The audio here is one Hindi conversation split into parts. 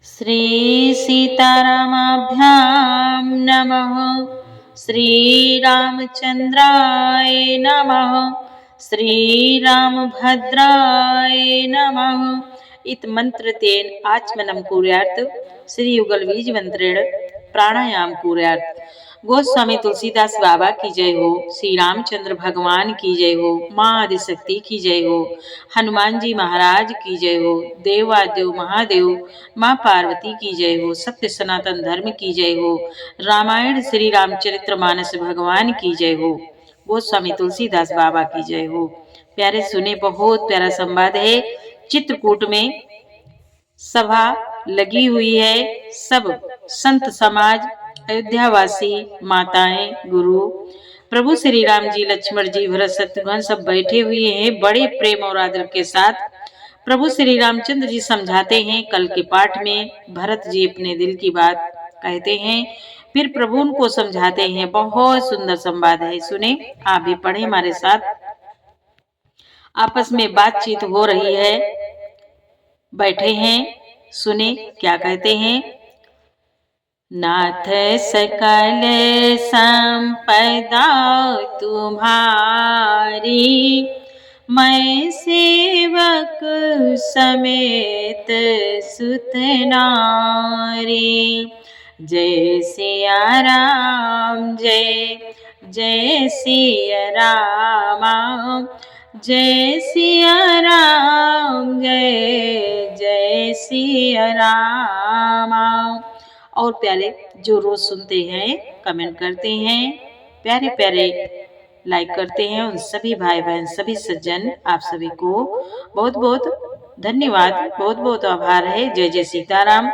श्री सीतारामाभ्यां नमः। श्रीरामचन्द्राय नमः। श्रीरामभद्राय नमः। इत मंत्र तेन आचमनम कुर्यात् श्री युगल बीज मंत्रेण प्राणायाम कुर्यात्। गोस्वामी तुलसीदास बाबा की जय हो। श्री रामचंद्र भगवान की जय हो। माँ आदिशक्ति की जय हो। हनुमान जी महाराज की जय हो। देवादेव महादेव माँ पार्वती की जय हो। सत्य सनातन धर्म की जय हो। रामायण श्री रामचरित्र मानस भगवान की जय हो। गोस्वामी तुलसीदास बाबा की जय हो। प्यारे सुने, बहुत प्यारा संवाद है। चित्रकूट में सभा लगी हुई है। सब संत समाज, अयोध्यावासी, माताएं, गुरु, प्रभु श्री राम जी, लक्ष्मण जी, भरत शत्रुघ्न सब बैठे हुए हैं। बड़े प्रेम और आदर के साथ प्रभु श्री रामचंद्र जी समझाते हैं। कल के पाठ में भरत जी अपने दिल की बात कहते हैं, फिर प्रभु उनको समझाते हैं। बहुत सुंदर संवाद है, सुने, आप भी पढ़े हमारे साथ। आपस में बातचीत हो रही है, बैठे हैं, सुने क्या कहते हैं। नाथ सकल संपदा तुम्हारी, मैं सेवक समेत सुत नारी। जय सिया राम, जय जय सिया राम, जय सिया राम, जय जय सिया राम। और प्यारे जो रोज सुनते हैं, कमेंट करते हैं, प्यारे प्यारे लाइक करते हैं, उन सभी भाई बहन, सभी सज्जन, आप सभी को बहुत बहुत धन्यवाद, बहुत बहुत आभार है। जय जय सीताराम।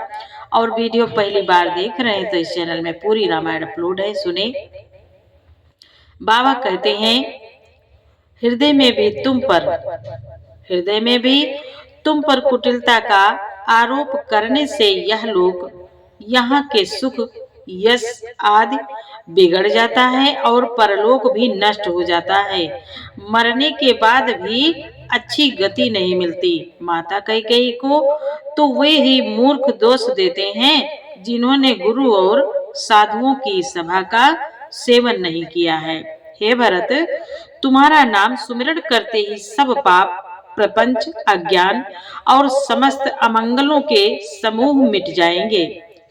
और वीडियो पहली बार देख रहे हैं तो इस चैनल में पूरी रामायण अपलोड है, सुने। बाबा कहते हैं, हृदय में भी तुम पर कुटिलता का आरोप करने से यह लोग, यहाँ के सुख, यश आदि बिगड़ जाता है और परलोक भी नष्ट हो जाता है। मरने के बाद भी अच्छी गति नहीं मिलती। माता कैकेयी को तो वे ही मूर्ख दोष देते हैं जिन्होंने गुरु और साधुओं की सभा का सेवन नहीं किया है। हे भरत, तुम्हारा नाम सुमिरन करते ही सब पाप, प्रपंच, अज्ञान और समस्त अमंगलों के समूह मिट जाएंगे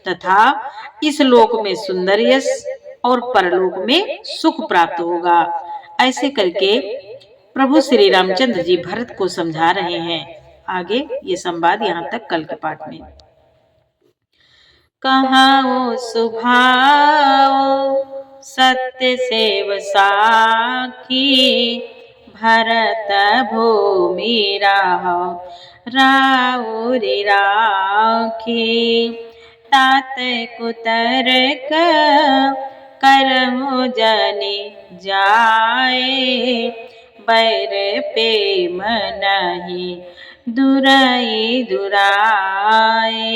तथा इस लोक में सुंदर यश और परलोक में सुख प्राप्त होगा। ऐसे करके प्रभु श्री रामचंद्र जी भरत को समझा रहे हैं। आगे ये संवाद यहाँ तक कल के पाठ में। कहाओ सुभाओ सत्य सेव साखी, भरत भूमि राउरी राखी। तात कुतर्क करहु जनि जाए, बैर प्रेम नहीं दुराई दुराए।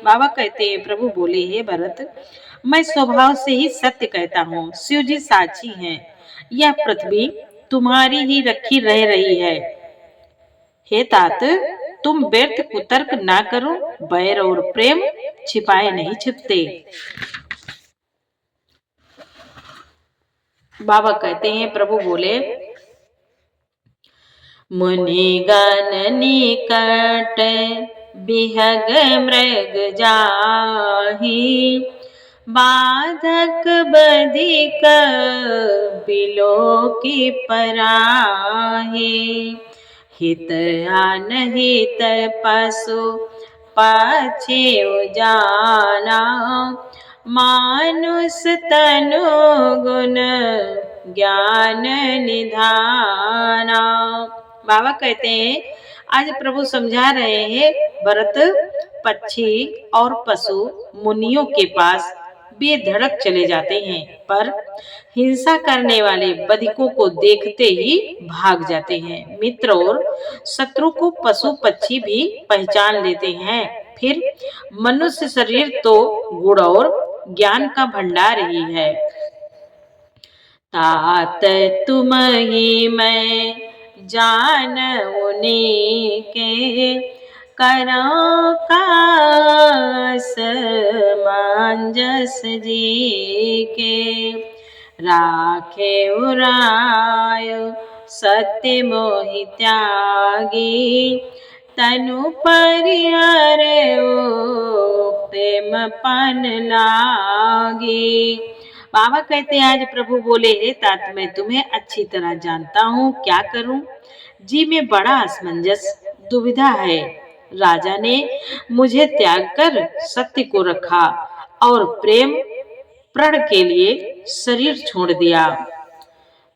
बाबा कहते हैं, प्रभु बोले, हे भरत, मैं स्वभाव से ही सत्य कहता हूँ। शिव जी साक्षी हैं, यह पृथ्वी तुम्हारी ही रखी रह रही है। हे तात, तुम व्यर्थ कुतर्क ना करो, बैर और प्रेम छिपाए नहीं छिपते। बाबा कहते हैं, प्रभु बोले, मुनि गण निकट बिहग मृग जाहि, बाधक बधिक बिलो की पराहि। हित अनहित पशु पाछे जाना, मानुष तनु गुण ज्ञान निधाना। बाबा कहते हैं, आज प्रभु समझा रहे हैं, भरत पक्षी और पशु मुनियों के पास बेधड़क चले जाते हैं, पर हिंसा करने वाले बधिकों को देखते ही भाग जाते हैं। मित्र और शत्रु को पशु पक्षी भी पहचान लेते हैं। फिर मनुष्य शरीर तो गुण और ज्ञान का भंडार ही है। तात तुम ही मैं जान उन्हीं के, करो कार्य जस जी के, राखे उराय सत्य मोहि त्यागी, तनु परिहरे प्रेम पन लागी। बाबा कहते हैं, आज प्रभु बोले, हे तात मैं तुम्हें अच्छी तरह जानता हूँ, क्या करूं? जी में बड़ा असमंजस दुविधा है। राजा ने मुझे त्याग कर सत्य को रखा और प्रेम प्रण के लिए शरीर छोड़ दिया।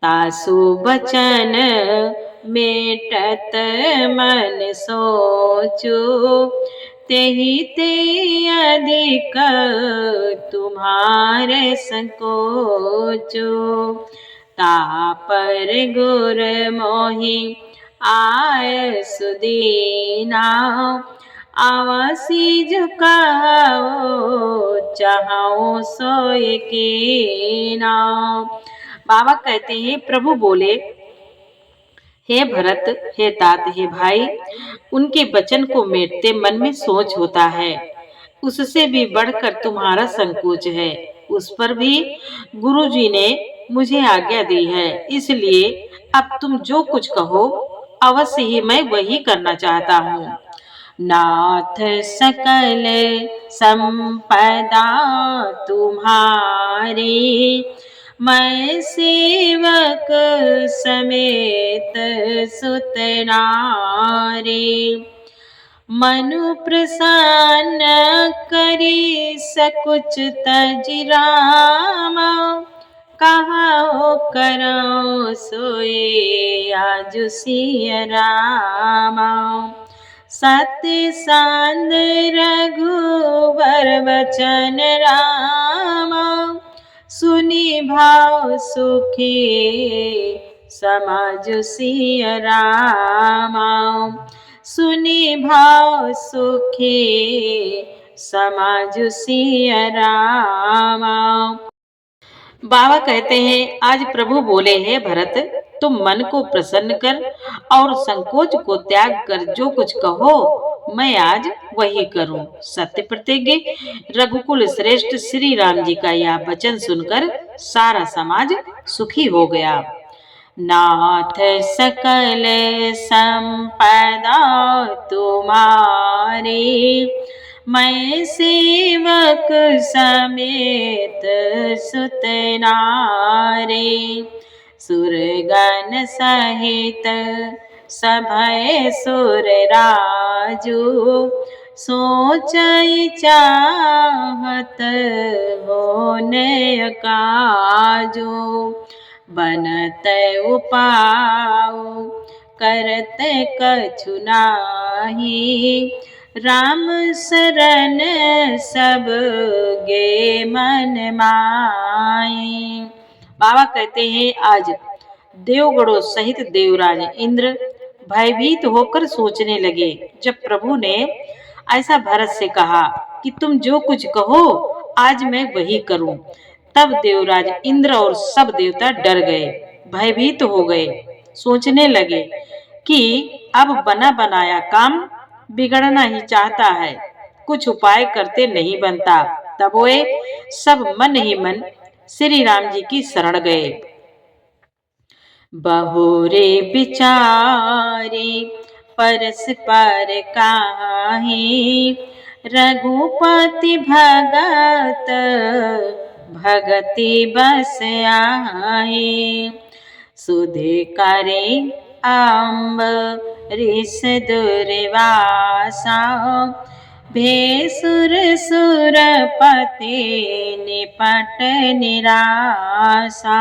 तासु बचन मेटत मन सोचो, तेहि ते अधिक तुम्हारे संकोचो। तापर गुर मोहि आय सुदीना, आवसी झुकाओ चाहो सोय कीना। बाबा कहते हैं, प्रभु बोले, हे भरत, हे तात, हे भाई, उनके वचन को मेटते मन में सोच होता है, उससे भी बढ़कर तुम्हारा संकोच है। उस पर भी गुरुजी ने मुझे आज्ञा दी है, इसलिए अब तुम जो कुछ कहो अवश्य ही मैं वही करना चाहता हूँ। नाथ सकल संपदा तुम्हारी, मैं सेवक समेत सुत नारी। मनु प्रसन्न करी सकुच तजि रामा, कहो करो सोए आजु सिय रामा। सत्य सांद रघुवर बचन रामा, सुनि भाव सुखी समाजु सिय रामा। सुनि भाव सुखी समाजु सिय रामा। बाबा कहते हैं, आज प्रभु बोले, हे भरत, तुम मन को प्रसन्न कर और संकोच को त्याग कर जो कुछ कहो मैं आज वही करूं। सत्य प्रतिज्ञ रघुकुल श्रेष्ठ श्री राम जी का यह वचन सुनकर सारा समाज सुखी हो गया। नाथ सकल संपदा तुम्हारी, मैं सेवक समेत सुत नारी। सुरगण सहित सभय सुर राजू, सोचई चाहत होने काजू। बनत उपाऊ करत कछु नाही, राम शरण सब गे मन माई। बाबा कहते हैं, आज देवगणों सहित देवराज इंद्र भयभीत होकर सोचने लगे। जब प्रभु ने ऐसा भरत से कहा कि तुम जो कुछ कहो आज मैं वही करूं, तब देवराज इंद्र और सब देवता डर गए, भयभीत हो गए। सोचने लगे कि अब बना बनाया काम बिगड़ना ही चाहता है, कुछ उपाय करते नहीं बनता। तब वे सब मन ही मन श्री राम जी की शरण गए। बहुरे विचारी परस्पर काहि, रघुपति भगत भगति बस आहि। सुधि करे अम्बरीश दुर्वासा, भेसुर सुरपति निपट निराशा।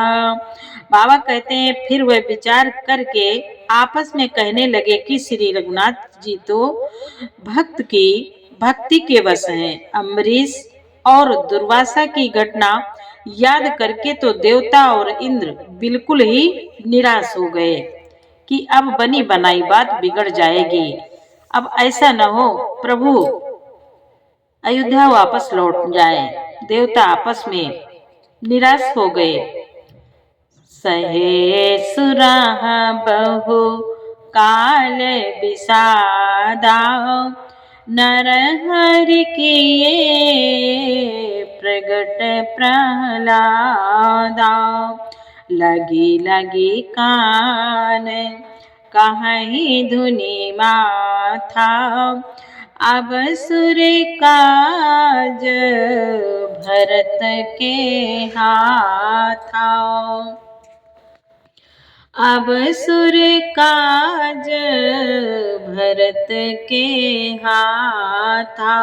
बाबा कहते हैं, फिर वह विचार करके आपस में कहने लगे कि श्री रघुनाथ जी तो भक्ति के वश हैं। अम्बरीश और दुर्वासा की घटना याद करके तो देवता और इंद्र बिल्कुल ही निराश हो गए कि अब बनी बनाई बात बिगड़ जाएगी। अब ऐसा न हो प्रभु अयोध्या वापस लौट जाए। देवता आपस में निराश हो गए। सहे सुराह बहु काल विषादा, नर हरि किए प्रगट प्रहलादा। लगी लगी कान कहीं धुनि माथा, अब सुर काज भरत के हाथा। अब सुर काज भरत के हाथा।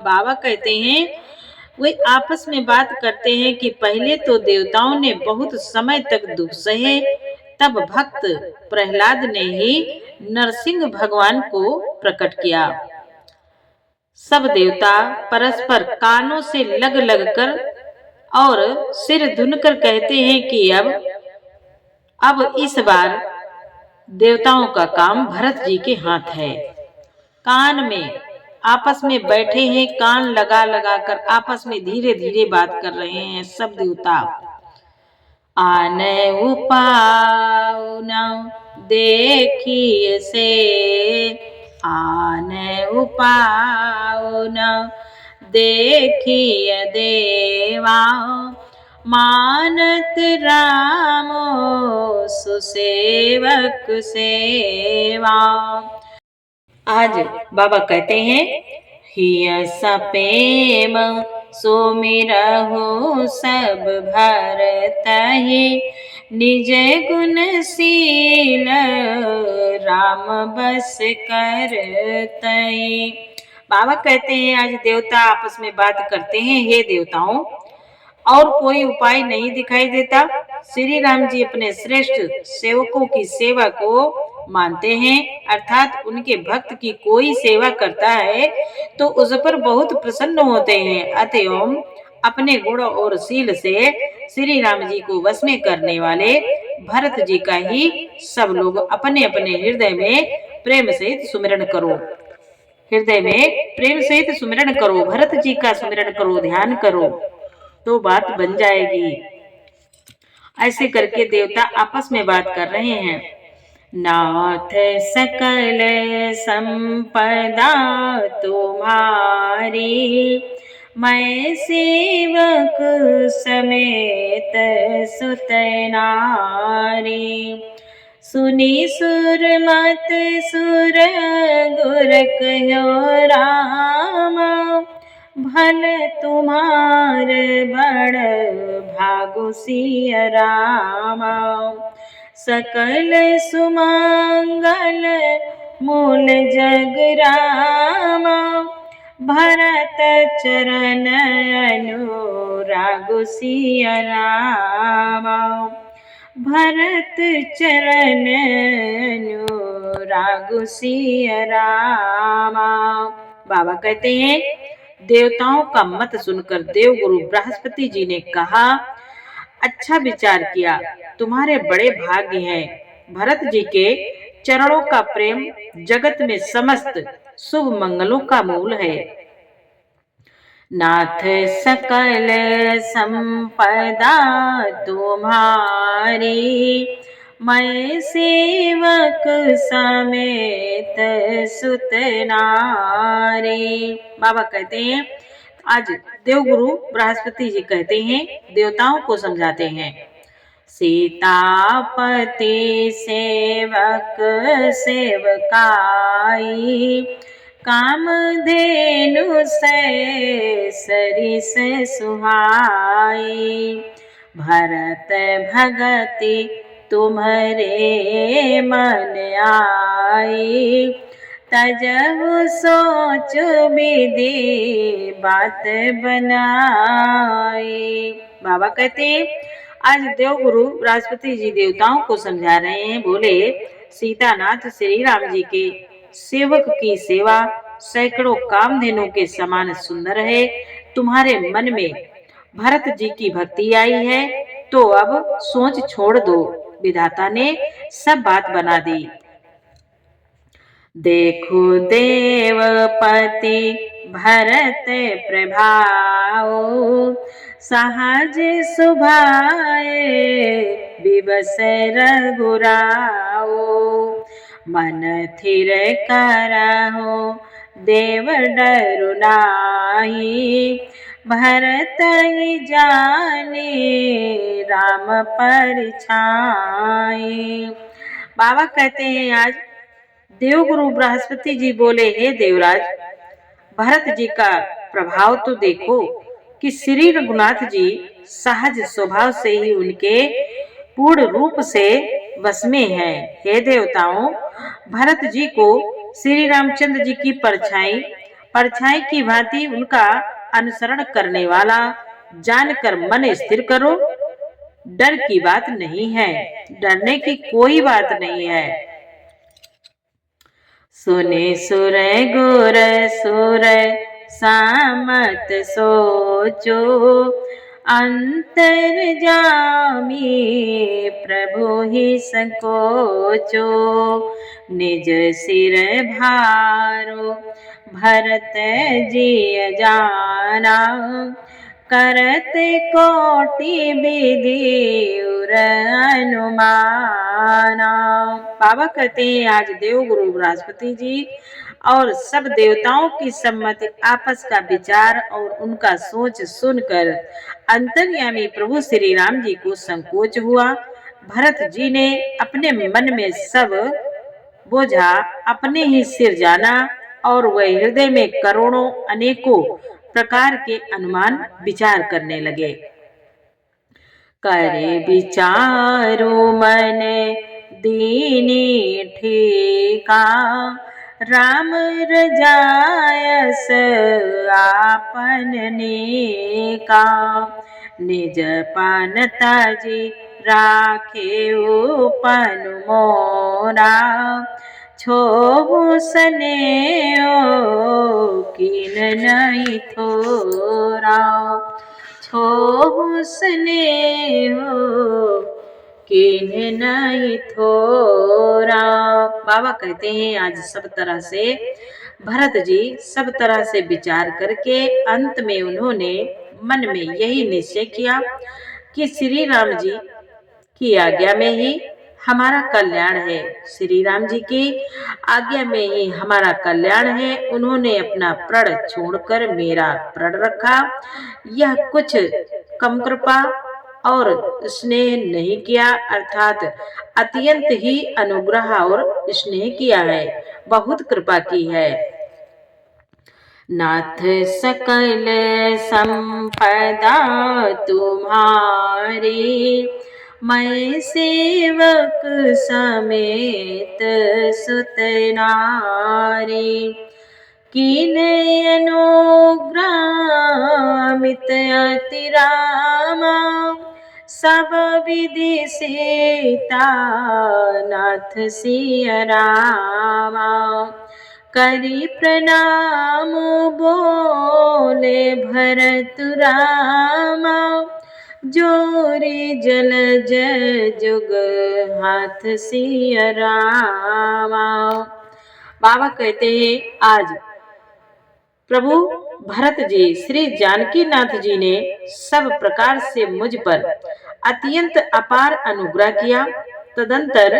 बाबा कहते हैं वे आपस में बात करते हैं कि पहले तो देवताओं ने बहुत समय तक दुख सहे, तब भक्त प्रहलाद ने ही नरसिंह भगवान को प्रकट किया। सब देवता परस्पर कानों से लग लग कर और सिर धुनकर कहते हैं कि अब इस बार देवताओं का काम भरत जी के हाथ है। कान में आपस में बैठे हैं, कान लगा लगा कर आपस में धीरे धीरे बात कर रहे हैं सब देवता। आने उपाय न देखिए से, आने उपाय न देखिए देवा, मानत रामो सुसेवक सेवा। आज बाबा कहते हैं हिय सपेम सुमिरहु सब भरतहि, निज गुणशील राम बस करतहि। बाबा कहते हैं आज देवता आपस में बात करते हैं, हे देवताओं और कोई उपाय नहीं दिखाई देता। श्री राम जी अपने श्रेष्ठ सेवकों की सेवा को मानते हैं, अर्थात उनके भक्त की कोई सेवा करता है तो उस पर बहुत प्रसन्न होते हैं। अतएव अपने गुण और शील से श्री राम जी को वश में करने वाले भरत जी का ही सब लोग अपने अपने हृदय में प्रेम सहित सुमिरन करो। हृदय में प्रेम सहित सुमिरन करो, भरत जी का सुमिरन करो, ध्यान करो तो बात बन जाएगी। ऐसे करके देवता आपस में बात कर रहे हैं। नाथ सकल संपदा तुम्हारी, मैं सेवक समेत सुत नारी। सुनी सुर मत सुर गुर कहो रामा, भल तुम्हार बड़ भागु सिय रामा। सकल सुमंगल मूल जग रामा, भरत चरण अनुरागु सिय रामा। भरत चरण अनुरागु सिय रामा। बाबा कहते हैं देवताओं का मत सुनकर देवगुरु बृहस्पति जी ने कहा, अच्छा विचार किया, तुम्हारे बड़े भाग्य हैं। भरत जी के चरणों का प्रेम जगत में समस्त शुभ मंगलों का मूल है। नाथ सकल संपदा तुम्हारी, मैं सेवक समेत सुत नारी। बाबा कहते हैं आज देवगुरु बृहस्पति जी कहते हैं देवताओं को समझाते हैं। सीतापति सेवक सेवकाई, कामधेनु से सरिस सुहाई। भरत भगति तुम्हारे मन आई, तजहु सोच विधि बात बनाई। बाबा कहते हैं आज देवगुरु बृहस्पति जी देवताओं को समझा रहे हैं। बोले सीतानाथ श्री राम जी के सेवक की सेवा सैकड़ों कामधेनु के समान सुंदर है। तुम्हारे मन में भरत जी की भक्ति आई है तो अब सोच छोड़ दो, विधाता ने सब बात बना दी। देखो देवपति भरत प्रभाओ, सहज सुभाए विवश रघुराओ। मन थिर करहु देव डरु नाही। भरत ही जाने राम परछाई। बाबा कहते हैं आज देवगुरु बृहस्पति जी बोले, हे देवराज, भरत जी का प्रभाव तो देखो कि श्री रघुनाथ जी सहज स्वभाव से ही उनके पूर्ण रूप से वश में है। हे देवताओं, भरत जी को श्री रामचंद्र जी की परछाई की भांति उनका अनुसरण करने वाला जानकर मन स्थिर करो। डर की बात नहीं है, डरने की कोई बात नहीं है। सुने सुर गुर सुर सामत सोचो, अंतर जामी प्रभु ही संकोचो। निज सिर भारो भरत जी जाना, करत कोटि विधि उर अनुमाना। बाबा कहते हैं आज देवगुरु बृहस्पति जी और सब देवताओं की सम्मति, आपस का विचार और उनका सोच सुनकर अंतर्यामी प्रभु श्री राम जी को संकोच हुआ। भरत जी ने अपने मन में सब बोझा अपने ही सिर जाना और वह हृदय में करोड़ों अनेकों प्रकार के अनुमान विचार करने लगे। करे विचारो मन दीनी ठीका, राम रजायस आपन नेका। निज पानता जी राखे उपन मोरा, छोहु स्नेहो कीन नहीं थोरा। छोहु स्नेहो कीन नहीं थोरा। बाबा कहते हैं आज सब तरह से भरत जी सब तरह से विचार करके अंत में उन्होंने मन में यही निश्चय किया कि श्री राम जी की आज्ञा में ही हमारा कल्याण है। श्री राम जी की आज्ञा में ही हमारा कल्याण है। उन्होंने अपना प्रण छोड़कर मेरा प्रण रखा। यह कुछ कम कृपा और स्नेह नहीं किया, अर्थात अत्यंत ही अनुग्रह और स्नेह किया है, बहुत कृपा की है। नाथ सकल संपदा तुम्हारी, मैं सेवक समेत सुत नारी। कीन अनुग्रह मित अति रामा, सब विधि सीता नाथ सिया रामा। करी प्रणाम बोले भरत रामा, जोरी जलज जुग हाथ सिया रामा। बाबा कहते हैं आज प्रभु भरत जी श्री जानकी नाथ जी ने सब प्रकार से मुझ पर अत्यंत अपार अनुग्रह किया। तदंतर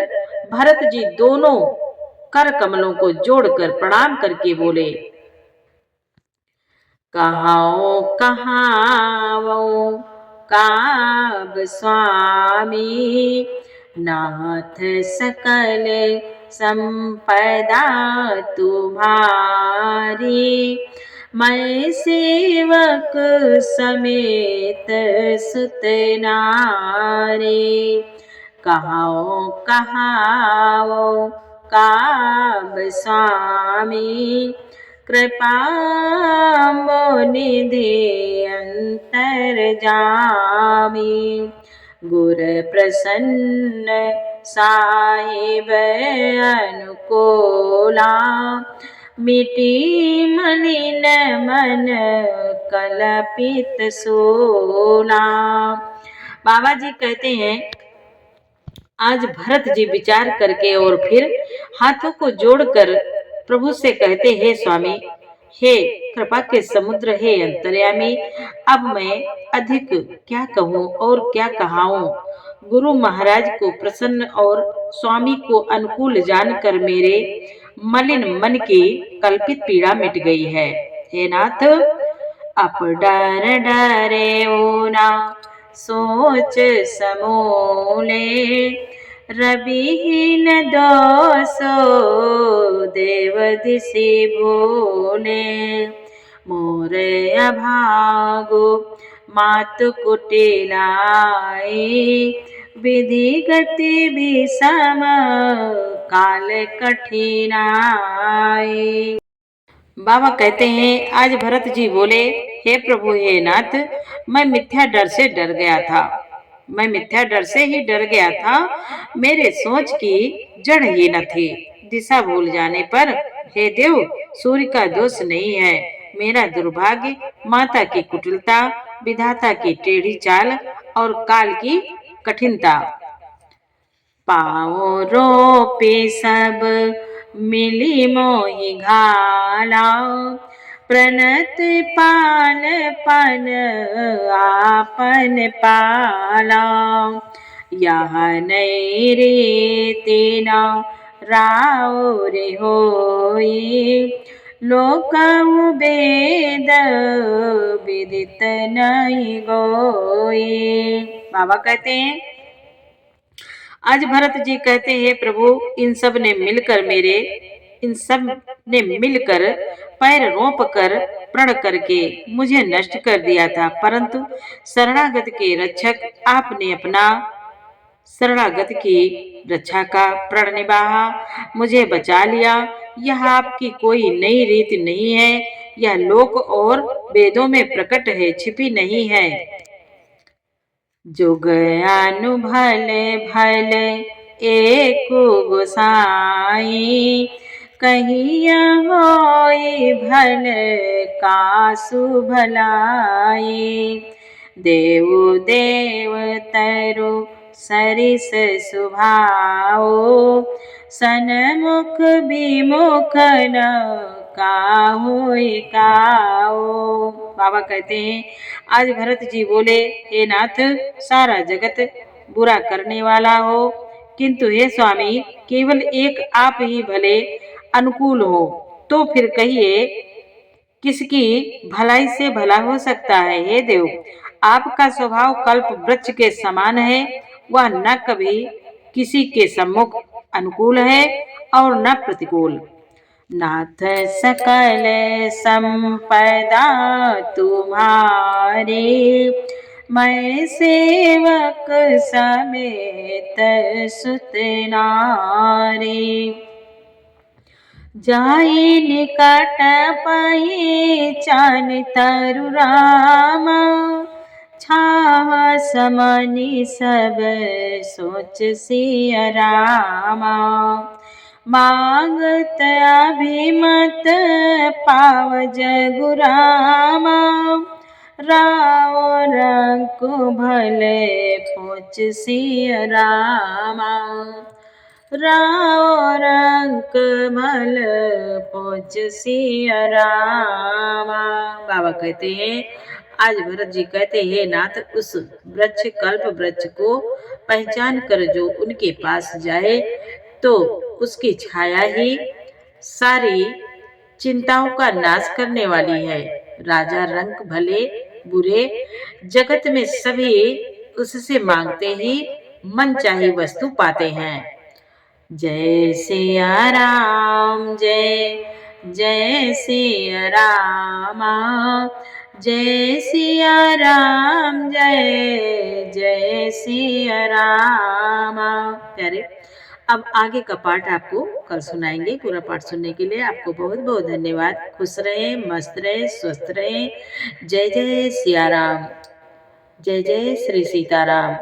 भरत जी दोनों कर कमलों को जोड़कर प्रणाम करके बोले, कहाओ कहावो काब स्वामी, नाथ सकल संपदा तुम्हारी। मैं सेवक समेत सुत नारी। कहाओ कहाओ काब स्वामी, कृपा मोनिधि अंतर जामी। गुर प्रसन्न साहिब अनुकूला, मिटी मलिन मन कलपित सोला। बाबा जी कहते हैं आज भरत जी विचार करके और फिर हाथों को जोड़कर प्रभु से कहते, हे स्वामी, हे कृपा के समुद्र, हे अंतर्यामी, अब मैं अधिक क्या कहूँ और क्या कहाऊं। गुरु महाराज को प्रसन्न और स्वामी को अनुकूल जानकर मेरे मलिन मन की कल्पित पीड़ा मिट गई है। हे नाथ, आप डर डरे ओ ना सोच समूले, रविहीन दोषो देव दिशि भूले, मोर अभागो मात कुटिलाई, विधि गति विषम काल कठिनाई। बाबा कहते हैं, आज भरत जी बोले, हे प्रभु, हे नाथ, मैं मिथ्या डर से डर गया था। मैं मिथ्या डर से ही डर गया था। मेरे सोच की जड़ ही न थी। दिशा भूल जाने पर हे देव, सूर्य का दोष नहीं है, मेरा दुर्भाग्य, माता की कुटिलता, विधाता की टेढ़ी चाल और काल की कठिनता। पाओ रोपे सब मिली मोहि घाला, प्रणत पाल पन आपन पाला, यह नहीं रीति न राउर होई, लोकउ वेद विदित नहीं गोई। बाबा कहते हैं, आज भरत जी कहते हैं, प्रभु, इन सब ने मिलकर पैर रोप कर प्रण करके मुझे नष्ट कर दिया था, परंतु शरणागत के रक्षक आपने अपना शरणागत की रक्षा का प्रण निभाया, मुझे बचा लिया। यह आपकी कोई नई रीति नहीं है, यह लोक और वेदों में प्रकट है, छिपी नहीं है। जुग अनु भले भले एक गोसाई, कहिया होई भल कासु भलाई, देव देव तरु सरिस सुभाओ, सनमुख विमुख न काहुई काओ। बाबा कहते हैं, आज भरत जी बोले, हे नाथ, सारा जगत बुरा करने वाला हो, किंतु हे स्वामी, केवल एक आप ही भले अनुकूल हो, तो फिर कहिए किसकी भलाई से भला हो सकता है। हे देव, आपका स्वभाव कल्प वृक्ष के समान है, वह न कभी किसी के सम्मुख अनुकूल है और न प्रतिकूल। नाथ सकल संपदा तुम्हारी, मैं सेवक समेत सुत नारी, जाई निकट पहिचान तरु रामा, छाह समनि सब सोच सिया रामा, मांगत अभिमत पाव जगुरामा, राव रंक भले पोच सिया रामा, राव रंक भल पोच सिया रामा। बाबा कहते हैं, आज भरत जी कहते हैं, नाथ, उस वृक्ष कल्प वृक्ष को पहचान कर जो उनके पास जाए तो उसकी छाया ही सारी चिंताओं का नाश करने वाली है। राजा रंक भले बुरे जगत में सभी उससे मांगते ही मन चाही वस्तु पाते हैं। जय सिया राम, जय जय सिया रामा, जय सिया राम, जय जय सिया रामा। प्यारे, अब आगे का पाठ आपको कल सुनाएंगे। पूरा पाठ सुनने के लिए आपको बहुत बहुत धन्यवाद। खुश रहे, मस्त रहे, स्वस्थ रहे। जय जय सिया राम, जय जय श्री सीताराम।